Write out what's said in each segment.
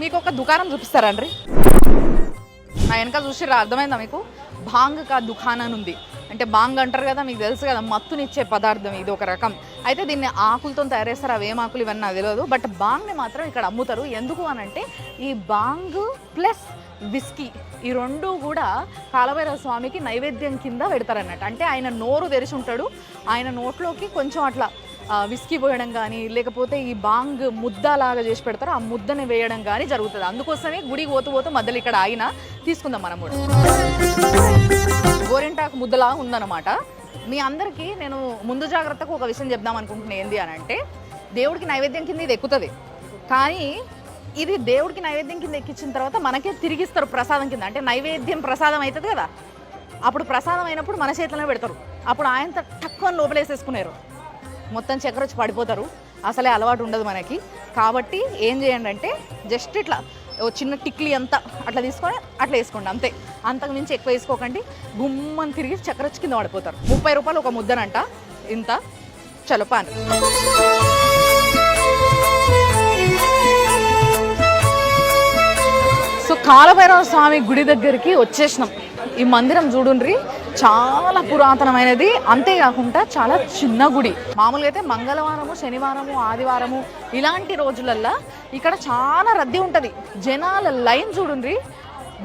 మీకు ఒక దుకాణం చూపిస్తారండి. నా వెనక చూసిరా, అర్థమైందా మీకు? భాంగ్ కా దుకాణం అని ఉంది. అంటే బాంగ్ అంటారు కదా, మీకు తెలుసు కదా, మత్తునిచ్చే పదార్థం ఇది ఒక రకం. అయితే దీన్ని ఆకులతో తయారు చేస్తారు, అవేం ఆకులు ఇవన్నీ నాకు తెలియదు. బట్ బాంగ్ని మాత్రం ఇక్కడ అమ్ముతారు. ఎందుకు అని అంటే ఈ బాంగ్ ప్లస్ విస్కీ ఈ రెండు కూడా కాలభైరవ స్వామికి నైవేద్యం కింద పెడతారన్నట్టు. అంటే ఆయన నోరు తెరిచి ఉంటాడు, ఆయన నోట్లోకి కొంచెం అట్లా విస్కీ పోయడం కానీ, లేకపోతే ఈ బాంగ్ ముద్దలాగా చేసి పెడతారు, ఆ ముద్దని వేయడం కానీ జరుగుతుంది. అందుకోసమే గుడికి పోతూ మధ్యలో ఇక్కడ ఆయన తీసుకుందాం మనం కూడా. గోరింటాకు ముద్దలా ఉందన్నమాట. మీ అందరికీ నేను ముందు జాగ్రత్తకు ఒక విషయం చెప్దాం అనుకుంటున్నాను. ఏంది అని అంటే, దేవుడికి నైవేద్యం కింద ఇది ఎక్కుతుంది, కానీ ఇది దేవుడికి నైవేద్యం కింద ఎక్కించిన తర్వాత మనకే తిరిగిస్తారు ప్రసాదం కింద. అంటే నైవేద్యం ప్రసాదం అవుతుంది కదా, అప్పుడు ప్రసాదం అయినప్పుడు మన చేతిలోనే పెడతారు. అప్పుడు ఆయన తక్కువ లోపలేసేసుకున్నారు, మొత్తం చక్కెర వచ్చి పడిపోతారు. అసలే అలవాటు ఉండదు మనకి. కాబట్టి ఏం చేయండి అంటే, జస్ట్ ఇట్లా చిన్న టిక్లీ అంతా అట్లా తీసుకొని అట్లా వేసుకోండి, అంతే. అంతకు మించి ఎక్కువ వేసుకోకండి, గుమ్మని తిరిగి చక్కెర వచ్చి కింద పడిపోతారు. 30 రూపాయలు ఒక ముద్దనంట, ఇంత చలపాను. సో కాలభైరవ స్వామి గుడి దగ్గరికి వచ్చేసినాం. ఈ మందిరం చూడుండ్రి, చాలా పురాతనమైనది. అంతేకాకుండా చాలా చిన్న గుడి. మామూలుగా అయితే మంగళవారము, శనివారము, ఆదివారము ఇలాంటి రోజులల్లో ఇక్కడ చాలా రద్దీ ఉంటుంది. జనాల లైన్ చూడుండ్రి,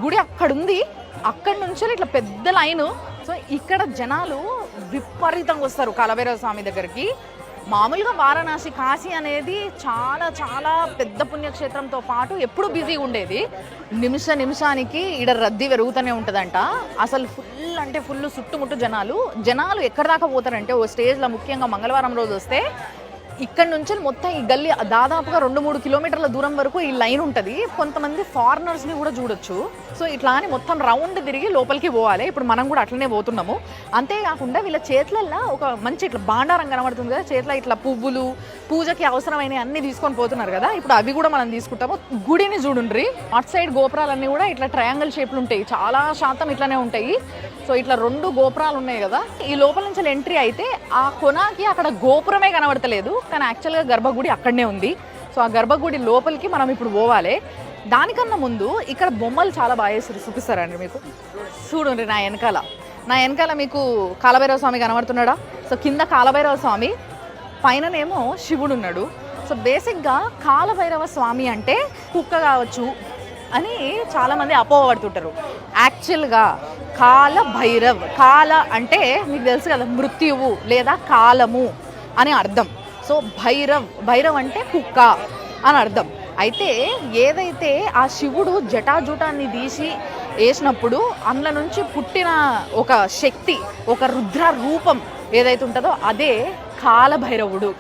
గుడి అక్కడుంది, అక్కడి నుంచి ఇట్లా పెద్ద లైను. సో ఇక్కడ జనాలు విపరీతంగా వస్తారు కాలభైరవ స్వామి దగ్గరికి. మామూలుగా వారణాసి, కాశీ అనేది చాలా చాలా పెద్ద పుణ్యక్షేత్రంతో పాటు ఎప్పుడు బిజీగా ఉండేది. నిమిషానికి ఈడ రద్దీ పెరుగుతూనే ఉంటుందంట. అసలు ఫుల్ అంటే ఫుల్, చుట్టుముట్టు జనాలు ఎక్కడి దాకా పోతారంటే, ఓ స్టేజ్లో ముఖ్యంగా మంగళవారం రోజు వస్తే ఇక్కడ నుంచి మొత్తం ఈ గల్లీ దాదాపుగా 2-3 కిలోమీటర్ల దూరం వరకు ఈ లైన్ ఉంటుంది. కొంతమంది ఫారినర్స్ని కూడా చూడొచ్చు. సో ఇట్లా అని మొత్తం రౌండ్ తిరిగి లోపలికి పోవాలి. ఇప్పుడు మనం కూడా అట్లనే పోతున్నాము. అంతేకాకుండా వీళ్ళ చేతులల్లో ఒక మంచి ఇట్లా బాండారం కనబడుతుంది కదా, చేతిలో ఇట్లా పువ్వులు, పూజకి అవసరమైన అన్ని తీసుకొని పోతున్నారు కదా, ఇప్పుడు అవి కూడా మనం తీసుకుంటాము. గుడిని చూడుండ్రి, అటు సైడ్ గోపురాలన్నీ కూడా ఇట్లా ట్రయాంగిల్ షేప్లు ఉంటాయి, చాలా శాతం ఇట్లానే ఉంటాయి. సో ఇట్లా 2 గోపురాలు ఉన్నాయి కదా, ఈ లోపల నుంచి ఎంట్రీ అయితే ఆ కొనాకి అక్కడ గోపురమే కనబడతలేదు, కానీ యాక్చువల్గా గర్భగుడి అక్కడనే ఉంది. సో ఆ గర్భగుడి లోపలికి మనం ఇప్పుడు పోవాలి. దానికన్నా ముందు ఇక్కడ బొమ్మలు చాలా బాగా వేసి చూపిస్తారండి మీకు. చూడండి నా వెనకాల మీకు కాలభైరవ స్వామి కనబడుతున్నాడా? సో కింద కాలభైరవ స్వామి, పైననేమో శివుడు ఉన్నాడు. సో బేసిక్గా కాలభైరవ స్వామి అంటే కుక్క కావచ్చు అని చాలామంది అపోహపడుతుంటారు. యాక్చువల్గా కాలభైరవ్, కాల అంటే మీకు తెలుసు కదా, మృత్యువు లేదా కాలము అని అర్థం. సో భైరవ్ అంటే కుక్క అని అర్థం. అయితే ఏదైతే ఆ శివుడు జటాజుటాన్ని తీసి వేసినప్పుడు అందులో నుంచి పుట్టిన ఒక శక్తి, ఒక రుద్ర రూపం ఏదైతే ఉంటుందో అదే కాలభైరవుడు.